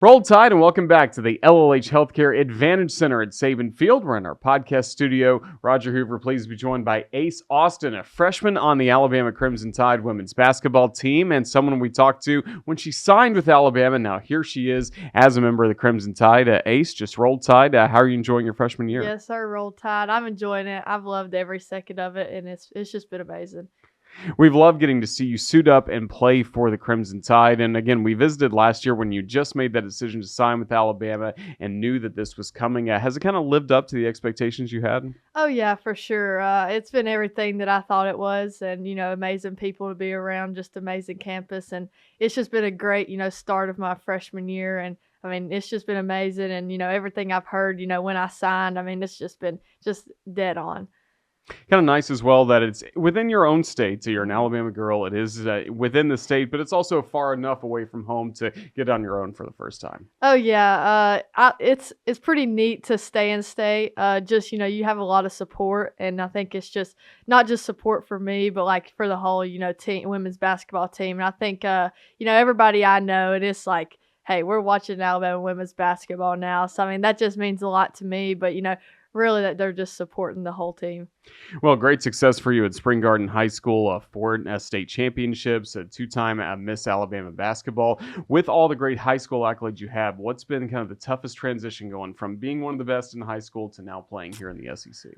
Roll Tide and welcome back to the LLH Healthcare Advantage Center at Saban Field. We're in our podcast studio. Roger Hoover, pleased to be joined by Ace Austin, a freshman on the Alabama Crimson Tide women's basketball team and someone we talked to when she signed with Alabama. Now here she is as a member of the Crimson Tide. Ace, just Roll Tide. How are you enjoying your freshman year? Yes, sir, Roll Tide. I'm enjoying it. I've loved every second of it, and it's just been amazing. We've loved getting to see you suit up and play for the Crimson Tide. And again, we visited last year when you just made that decision to sign with Alabama and knew that this was coming. Has it kind of lived up to the expectations you had? Oh, yeah, for sure. It's been everything that I thought it was, and, amazing people to be around, just amazing campus. And it's just been a great, start of my freshman year. And, it's just been amazing. And, everything I've heard, when I signed, it's just been just dead on. Kind of nice as well that it's within your own state. So you're an Alabama girl. It is within the state, but it's also far enough away from home to get on your own for the first time. Oh yeah, it's pretty neat to stay in state. Just you have a lot of support, and I think it's just not just support for me, but like for the whole team, women's basketball team. And I think everybody I know, it is like, hey, we're watching Alabama women's basketball now. So that just means a lot to me. But really that they're just supporting the whole team. Well, great success for you at Spring Garden High School, 4 state championships, a 2-time Miss Alabama basketball. With all the great high school accolades you have, what's been kind of the toughest transition going from being one of the best in high school to now playing here in the SEC?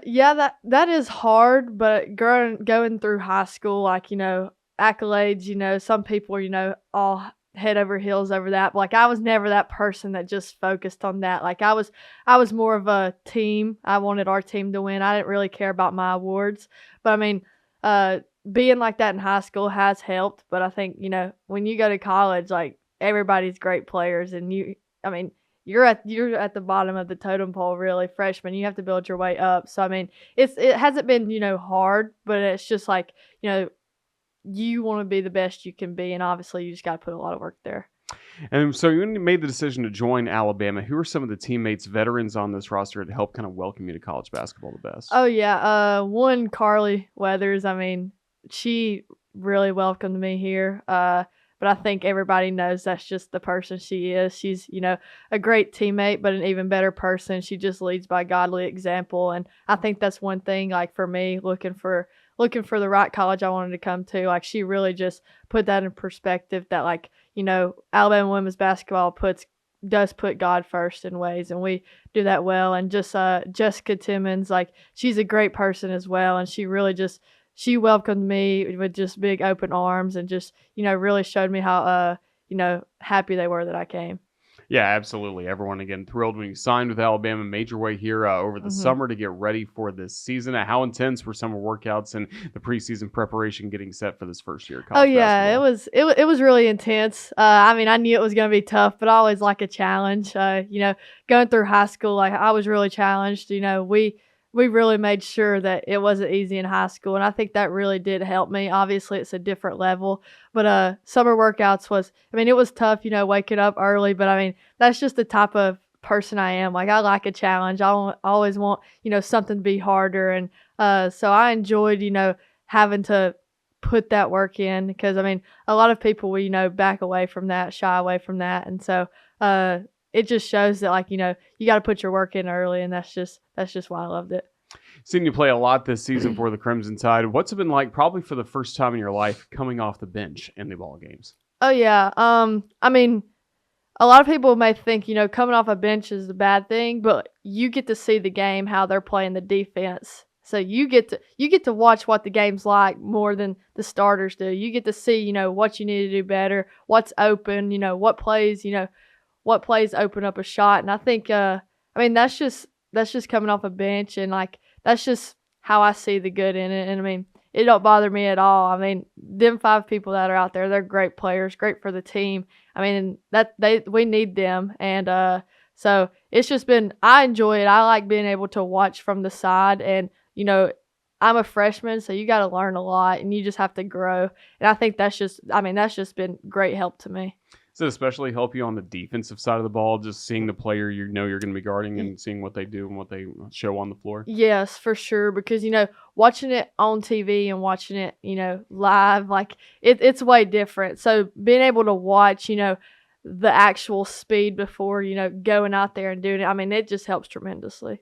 Yeah, that is hard, but going through high school, like, accolades, some people are, all head over heels over that. But like I was never that person that just focused on that. Like I was more of a team. I wanted our team to win. I didn't really care about my awards. But being like that in high school has helped. But I think, when you go to college, like everybody's great players, and you're at the bottom of the totem pole, really, freshman. You have to build your way up. So it hasn't been, hard, but it's just like, you want to be the best you can be, and obviously you just got to put a lot of work there. And so you made the decision to join Alabama. Who are some of the teammates, veterans on this roster to help kind of welcome you to college basketball the best? Oh, yeah. One, Carly Weathers. She really welcomed me here. But I think everybody knows that's just the person she is. She's, a great teammate, but an even better person. She just leads by godly example. And I think that's one thing, like for me, looking for the right college I wanted to come to. Like she really just put that in perspective that like, Alabama women's basketball does put God first in ways, and we do that well. And just Jessica Timmons, like she's a great person as well, and she really she welcomed me with just big open arms and just, really showed me how happy they were that I came. Yeah, absolutely. Everyone, again, thrilled when you signed with Alabama, made your way here over the summer to get ready for this season. How intense were summer workouts and the preseason preparation getting set for this first year of college basketball? It was really intense. I knew it was going to be tough, but I always like a challenge. Going through high school, like I was really challenged. We really made sure that it wasn't easy in high school, and I think that really did help me. Obviously, it's a different level, but summer workouts it was tough, waking up early, but that's just the type of person I am. Like I like a challenge. I always want, something to be harder, and so I enjoyed, having to put that work in because a lot of people will, back away from that, shy away from that, and so it just shows that, like, you got to put your work in early, and that's just why I loved it. Seen you play a lot this season for the Crimson Tide. What's it been like, probably for the first time in your life, coming off the bench in the ball games? Oh, yeah. A lot of people may think, coming off a bench is a bad thing, but you get to see the game, how they're playing the defense. So you get to watch what the game's like more than the starters do. You get to see, what you need to do better, what's open, what plays open up a shot. And I think, that's just coming off a bench, and like, that's just how I see the good in it. And it don't bother me at all. Them 5 people that are out there, they're great players, great for the team. We need them. And, so it's just I enjoy it. I like being able to watch from the side, and, I'm a freshman, so you got to learn a lot, and you just have to grow. And I think that's just been great help to me. Does it especially help you on the defensive side of the ball, just seeing the player you're going to be guarding and seeing what they do and what they show on the floor? Yes, for sure, because, watching it on TV and watching it, live, like, it's way different. So being able to watch, the actual speed before, going out there and doing it. I mean, it just helps tremendously.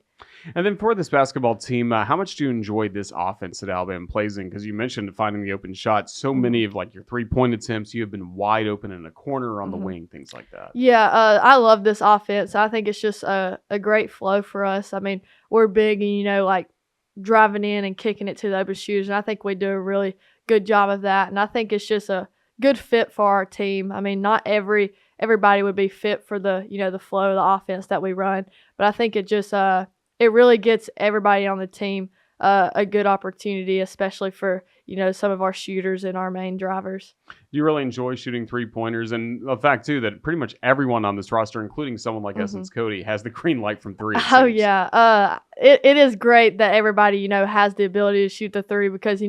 And then for this basketball team, how much do you enjoy this offense that Alabama plays in? Because you mentioned finding the open shot. So many of like your 3-point attempts, you have been wide open in a corner or on the wing, things like that. Yeah, I love this offense. I think it's just a great flow for us. I mean, we're big and, like driving in and kicking it to the open shooters. And I think we do a really good job of that. And I think it's just a good fit for our team. I mean, not everybody would be fit for the, the flow of the offense that we run. But I think it just it really gets everybody on the team a good opportunity, especially for, some of our shooters and our main drivers. You really enjoy shooting 3-pointers, and the fact too that pretty much everyone on this roster, including someone like Essence Cody, has the green light from 3. Oh yeah, it is great that everybody has the ability to shoot the 3 because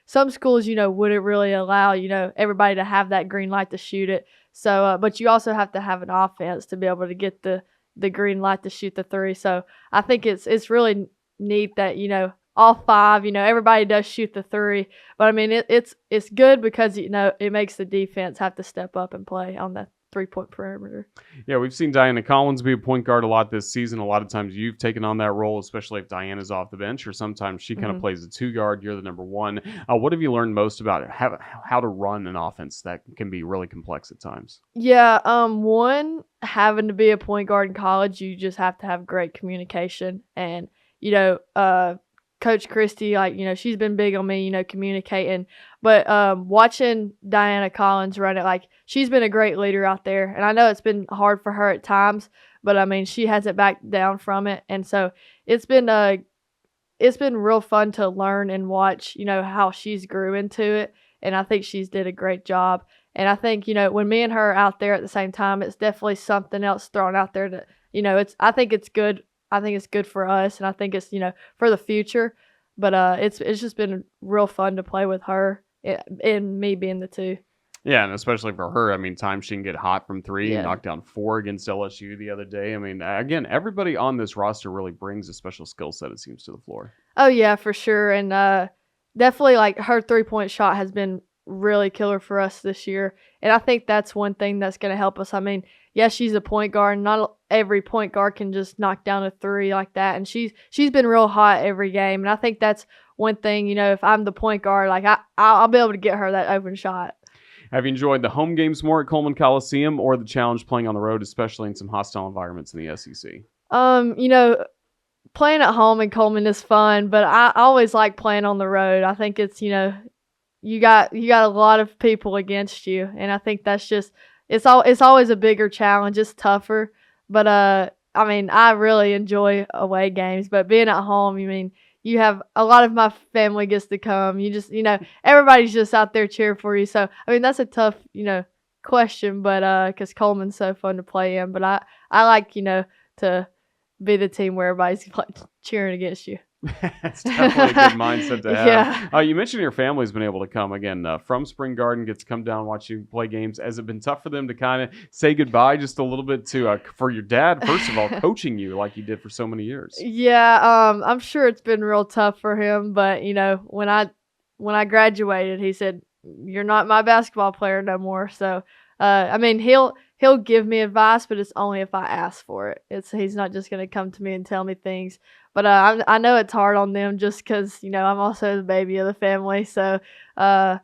some schools wouldn't really allow everybody to have that green light to shoot it. So, but you also have to have an offense to be able to get the green light to shoot the 3. So I think it's really neat that all 5, everybody does shoot the 3, but I mean it's good because it makes the defense have to step up and play on the 3-point perimeter. Yeah, we've seen Diana Collins be a point guard a lot this season. A lot of times you've taken on that role, especially if Diana's off the bench, or sometimes she kind of plays the 2 guard. You're the number 1. What have you learned most about how to run an offense that can be really complex at times? Yeah, one, having to be a point guard in college, you just have to have great communication, and Coach Christie, she's been big on me, communicating. But watching Diana Collins run it, she's been a great leader out there. And I know it's been hard for her at times, but I mean, she hasn't backed down from it. And so it's been real fun to learn and watch, how she's grew into it. And I think she's did a great job. And I think, when me and her are out there at the same time, it's definitely something else thrown out there that, I think it's good. I think it's good for us, and I think it's, for the future. But it's just been real fun to play with her and me being the 2. Yeah, and especially for her, I mean, times she can get hot from 3, Yeah. knocked down 4 against LSU the other day. I mean, again, everybody on this roster really brings a special skill set, it seems, to the floor. Oh, yeah, for sure. And definitely, her 3-point shot has been really killer for us this year. And I think that's one thing that's going to help us. I mean, yes, she's a point guard. Not every point guard can just knock down a 3 like that. And she's been real hot every game. And I think that's one thing, if I'm the point guard, I'll be able to get her that open shot. Have you enjoyed the home games more at Coleman Coliseum or the challenge playing on the road, especially in some hostile environments in the SEC? Playing at home in Coleman is fun, but I always like playing on the road. I think it's, you got a lot of people against you, and I think that's just it's always a bigger challenge. It's tougher, but I mean, I really enjoy away games, but being at home, you have a lot of my family gets to come. You just, everybody's just out there cheering for you. So, I mean, that's a tough, question, but because Coleman's so fun to play in. But I like, to be the team where everybody's cheering against you. That's definitely a good mindset to have. Yeah. You mentioned your family's been able to come again from Spring Garden, gets to come down and watch you play games. Has it been tough for them to kind of say goodbye just a little bit to for your dad, first of all, coaching you like you did for so many years? Yeah, I'm sure it's been real tough for him, but when I graduated, he said, "You're not my basketball player no more." So, I mean, he'll give me advice, but it's only if I ask for it. He's not just gonna come to me and tell me things. But I know it's hard on them just because I'm also the baby of the family. So, but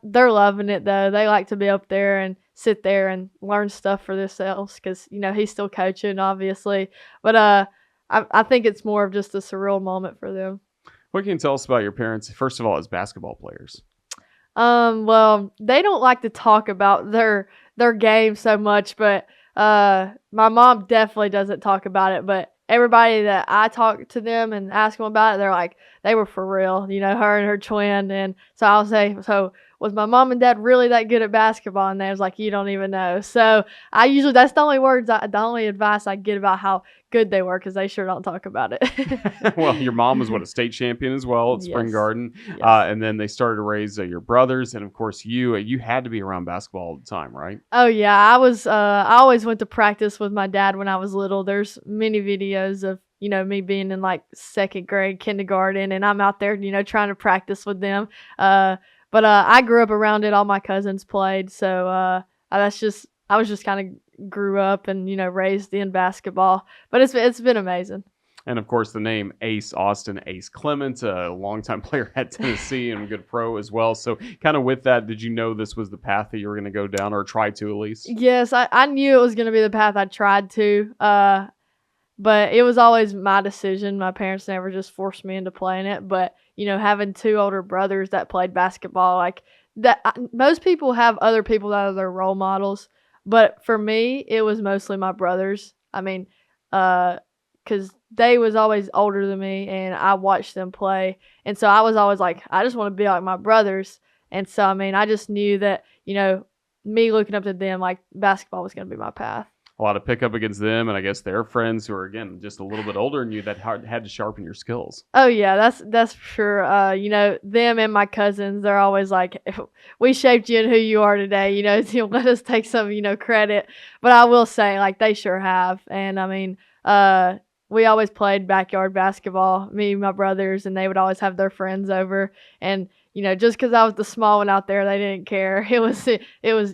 they're loving it though. They like to be up there and sit there and learn stuff for themselves because he's still coaching, obviously. But I think it's more of just a surreal moment for them. What can you tell us about your parents? First of all, as basketball players. Well, they don't like to talk about their game so much, but my mom definitely doesn't talk about it. But everybody that I talk to them and ask them about it, they're like, they were for real, her and her twin. And so I'll say, so was my mom and dad really that good at basketball? And they was like, you don't even know. So that's the only advice I get about how good they were, because they sure don't talk about it. Well, your mom was a state champion as well at Spring Garden. Yes. And then they started to raise your brothers. And of course, you had to be around basketball all the time, right? Oh yeah. I always went to practice with my dad when I was little. There's many videos of, me being in second grade, kindergarten, and I'm out there, trying to practice with them. But I grew up around it. All my cousins played. So, that's just I was just kind of grew up and, raised in basketball. But it's been amazing. And of course, the name Ace Austin, Ace Clements, a longtime player at Tennessee and a good pro as well. So, kind of with that, did you know this was the path that you were going to go down, or try to at least? Yes, I knew it was going to be the path I tried to. But it was always my decision. My parents never just forced me into playing it. But, having two older brothers that played basketball, like that, most people have other people that are their role models. But for me, it was mostly my brothers. I mean, because they was always older than me, and I watched them play. And so I was always like, I just want to be like my brothers. And so, I mean, I just knew that, me looking up to them, like basketball was going to be my path. A lot of pickup against them, and I guess their friends who are, again, just a little bit older than you that had to sharpen your skills. Oh, yeah, that's for sure. Them and my cousins, they're always like, we shaped you in who you are today, let us take some, credit. But I will say, like, they sure have. And, I mean, we always played backyard basketball, me and my brothers, and they would always have their friends over. And, just because I was the small one out there, they didn't care. It was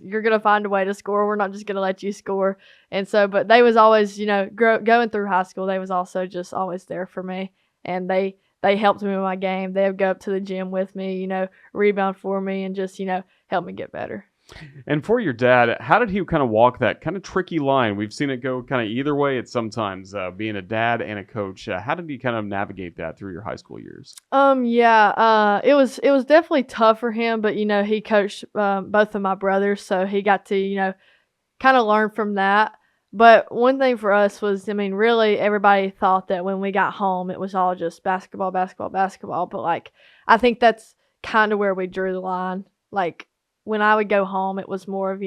you're going to find a way to score. We're not just going to let you score. And so, but they was always, going through high school, they was also just always there for me. And they helped me with my game. They would go up to the gym with me, rebound for me, and just, help me get better. And for your dad, how did he kind of walk that kind of tricky line? We've seen it go kind of either way at sometimes, being a dad and a coach. How did he kind of navigate that through your high school years? It was definitely tough for him, but he coached both of my brothers, so he got to kind of learn from that. But one thing for us was, I mean, really everybody thought that when we got home, it was all just basketball, basketball, basketball. But like, I think that's kind of where we drew the line. Like, when I would go home, it was more of,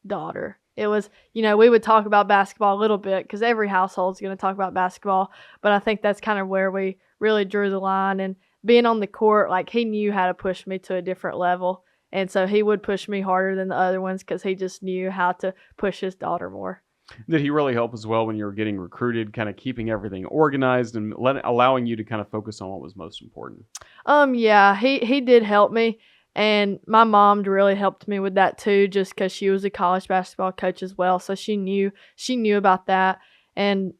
daughter. It was, we would talk about basketball a little bit because every household's going to talk about basketball. But I think that's kind of where we really drew the line. And being on the court, like, he knew how to push me to a different level. And so he would push me harder than the other ones because he just knew how to push his daughter more. Did he really help as well when you were getting recruited, kind of keeping everything organized and allowing you to kind of focus on what was most important? Yeah, he did help me. And my mom really helped me with that too, just because she was a college basketball coach as well. So she knew about that. And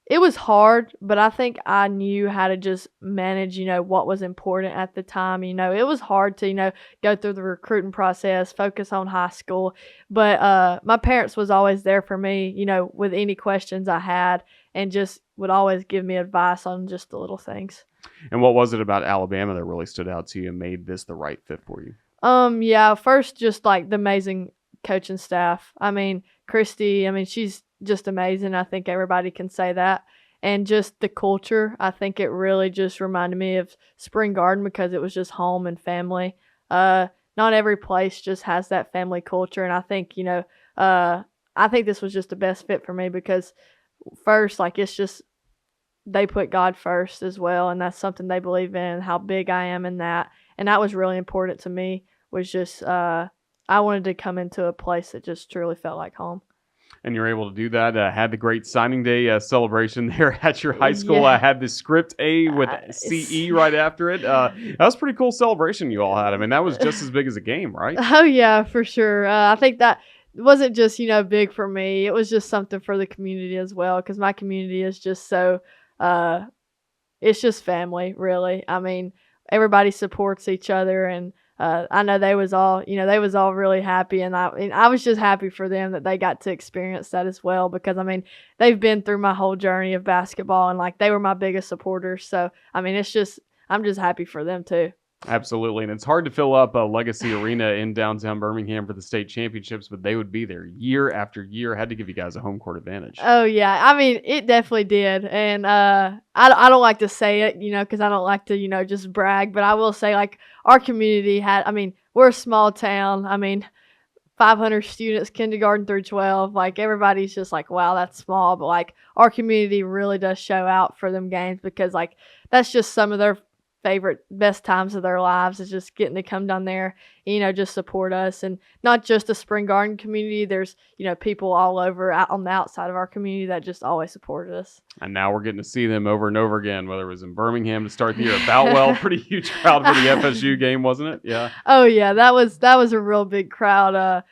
it was hard, but I think I knew how to just manage, what was important at the time. It was hard to, go through the recruiting process, focus on high school. But my parents was always there for me, with any questions I had, and just would always give me advice on just the little things. And what was it about Alabama that really stood out to you and made this the right fit for you? First, just like the amazing coaching staff. I mean, Christy, she's just amazing. I think everybody can say that. And just the culture, I think it really just reminded me of Spring Garden because it was just home and family. Not every place just has that family culture. And I think, I think this was just the best fit for me because first, like, it's just, they put God first as well, and that's something they believe in, how big I am in that. And that was really important to me, was just I wanted to come into a place that just truly felt like home. And you're able to do that. Had the great signing day celebration there at your high school. I had the script A with CE right after it. That was a pretty cool celebration you all had. I mean, that was just as big as a game, right? Oh, yeah, for sure. I think that wasn't just, big for me. It was just something for the community as well, because my community is just so it's just family, really. I mean, everybody supports each other, and I know they was all really happy, and I was just happy for them that they got to experience that as well, because I mean, they've been through my whole journey of basketball, and like, they were my biggest supporters. So I mean, I'm just happy for them too. Absolutely. And it's hard to fill up a Legacy Arena in downtown Birmingham for the state championships, but they would be there year after year. Had to give you guys a home court advantage. Oh, yeah. I mean, it definitely did. And I don't like to say it, because I don't like to, just brag. But I will say, like, our community we're a small town. 500 students, kindergarten through 12. Like, everybody's just like, wow, that's small. But, like, our community really does show out for them games because, like, that's just some of their best times of their lives is just getting to come down there, and, just support us. And not just the Spring Garden community. There's, people all over out on the outside of our community that just always supported us. And now we're getting to see them over and over again, whether it was in Birmingham to start the year at Boutwell. Pretty huge crowd for the FSU game, wasn't it? Yeah. Oh, yeah. That was a real big crowd.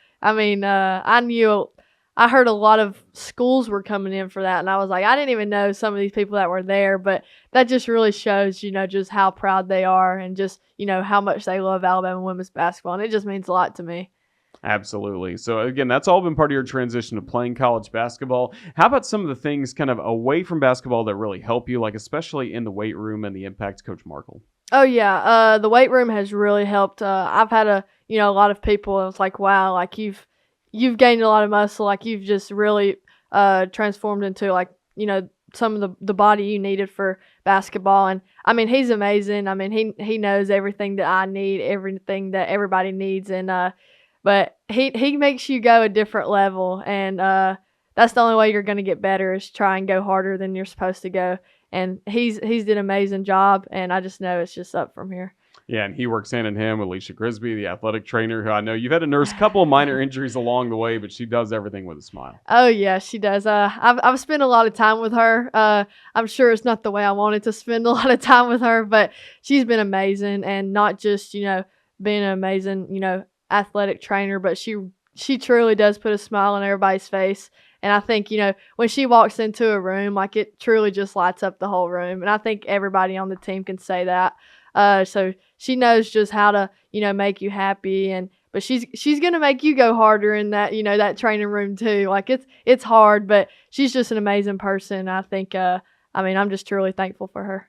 I heard a lot of schools were coming in for that, and I was like, I didn't even know some of these people that were there, but that just really shows, just how proud they are and just, how much they love Alabama women's basketball, and it just means a lot to me. Absolutely. So again, that's all been part of your transition to playing college basketball. How about some of the things kind of away from basketball that really help you, like especially in the weight room and the impact Coach Markle? Oh yeah, the weight room has really helped. I've had a lot of people, and it's like, wow, like you've gained a lot of muscle, like you've just really transformed into like, some of the body you needed for basketball. And I mean, he's amazing. I mean, he knows everything that I need, everything that everybody needs, and but he makes you go a different level, and that's the only way you're going to get better is try and go harder than you're supposed to go. And he's did an amazing job, and I just know it's just up from here. Yeah, and he works hand in hand with Alicia Grisby, the athletic trainer, who I know you've had to nurse a couple of minor injuries along the way, but she does everything with a smile. Oh yeah, she does. I've spent a lot of time with her. I'm sure it's not the way I wanted to spend a lot of time with her, but she's been amazing, and not just being an amazing athletic trainer, but she truly does put a smile on everybody's face. And I think, when she walks into a room, like it truly just lights up the whole room. And I think everybody on the team can say that. So she knows just how to, make you happy. But she's going to make you go harder in that, that training room too. Like it's hard, but she's just an amazing person. I think, I'm just truly thankful for her.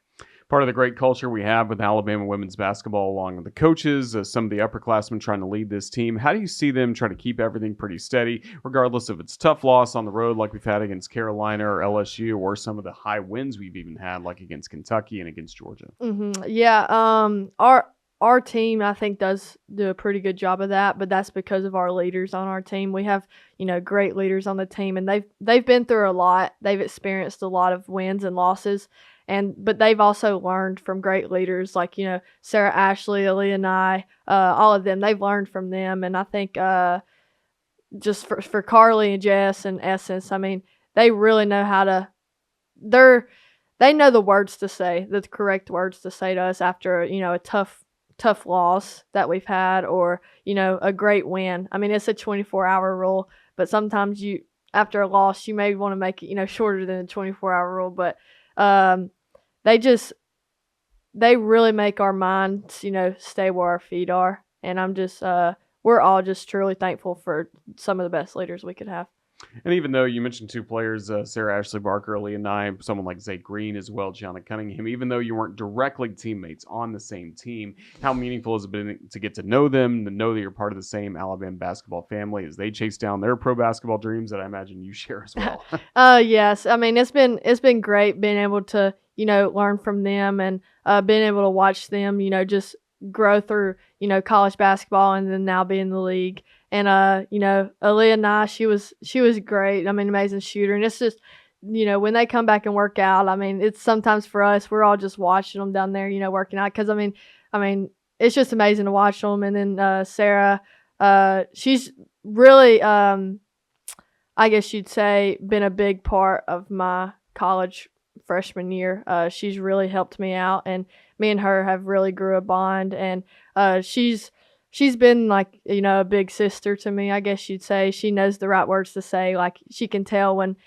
Part of the great culture we have with Alabama women's basketball, along with the coaches, some of the upperclassmen trying to lead this team. How do you see them try to keep everything pretty steady, regardless of its tough loss on the road like we've had against Carolina or LSU, or some of the high wins we've even had like against Kentucky and against Georgia? Mm-hmm. Yeah, our team, I think, does do a pretty good job of that, but that's because of our leaders on our team. We have, great leaders on the team, and they've been through a lot. They've experienced a lot of wins and losses. But they've also learned from great leaders like, Sarah Ashley, Aaliyah and I, all of them. They've learned from them. And I think just for Carly and Jess and Essence, I mean, they really know how to they know the words to say, the correct words to say to us after, a tough loss that we've had, or, a great win. I mean, it's a 24-hour rule, but sometimes after a loss, you may want to make it, shorter than the 24-hour rule. But they really make our minds, stay where our feet are. And we're all just truly thankful for some of the best leaders we could have. And even though you mentioned two players, Sarah Ashley Barker, Aaliyah Nye, someone like Zay Green as well, Gianna Cunningham, even though you weren't directly teammates on the same team, how meaningful has it been to get to know them, to know that you're part of the same Alabama basketball family as they chase down their pro basketball dreams that I imagine you share as well? Yes. I mean, it's been great being able to, learn from them, and being able to watch them, just grow through, college basketball, and then now be in the league. And Aaliyah Nye, she was great. I mean, amazing shooter. And it's just, when they come back and work out, I mean, it's sometimes for us, we're all just watching them down there, working out. Because I mean, it's just amazing to watch them. And then Sarah, she's really, I guess you'd say, been a big part of my college freshman year. She's really helped me out, and me and her have really grew a bond. And she's been like, a big sister to me, I guess you'd say. She knows the right words to say. Like, she can tell when,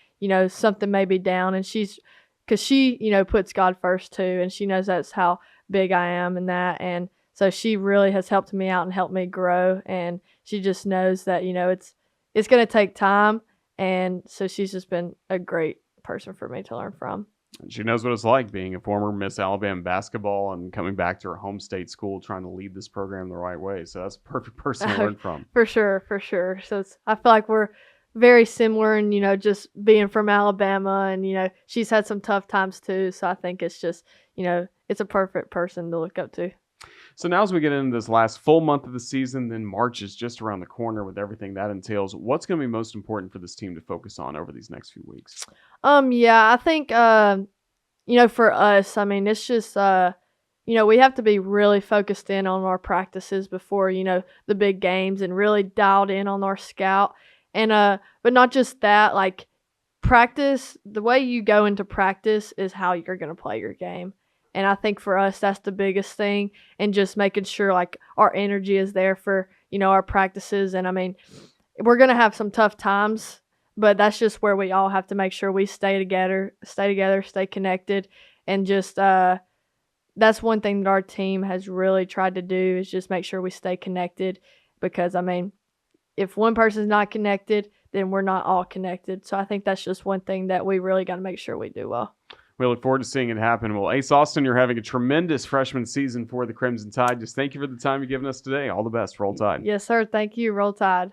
something may be down, and because she puts God first too, and she knows that's how big I am in that. And so she really has helped me out and helped me grow. And she just knows that, it's going to take time. And so she's just been a great person for me to learn from. And she knows what it's like being a former Miss Alabama basketball and coming back to her home state school trying to lead this program the right way. So that's a perfect person to learn from. For sure. So I feel like we're very similar, and, just being from Alabama, and, she's had some tough times too. So I think it's just, it's a perfect person to look up to. So now as we get into this last full month of the season, then March is just around the corner with everything that entails. What's going to be most important for this team to focus on over these next few weeks? Yeah, I think, for us, I mean, it's just, we have to be really focused in on our practices before, the big games and really dialed in on our scout. And but not just that, like practice, the way you go into practice is how you're going to play your game. And I think for us that's the biggest thing, and just making sure like our energy is there for, our practices. And I mean, we're going to have some tough times, but that's just where we all have to make sure we stay together, stay connected, and just that's one thing that our team has really tried to do is just make sure we stay connected, because I mean, if one person's not connected, then we're not all connected. So I think that's just one thing that we really got to make sure we do well. We look forward to seeing it happen. Well, Ace Austin, you're having a tremendous freshman season for the Crimson Tide. Just thank you for the time you've given us today. All the best. Roll Tide. Yes, sir. Thank you. Roll Tide.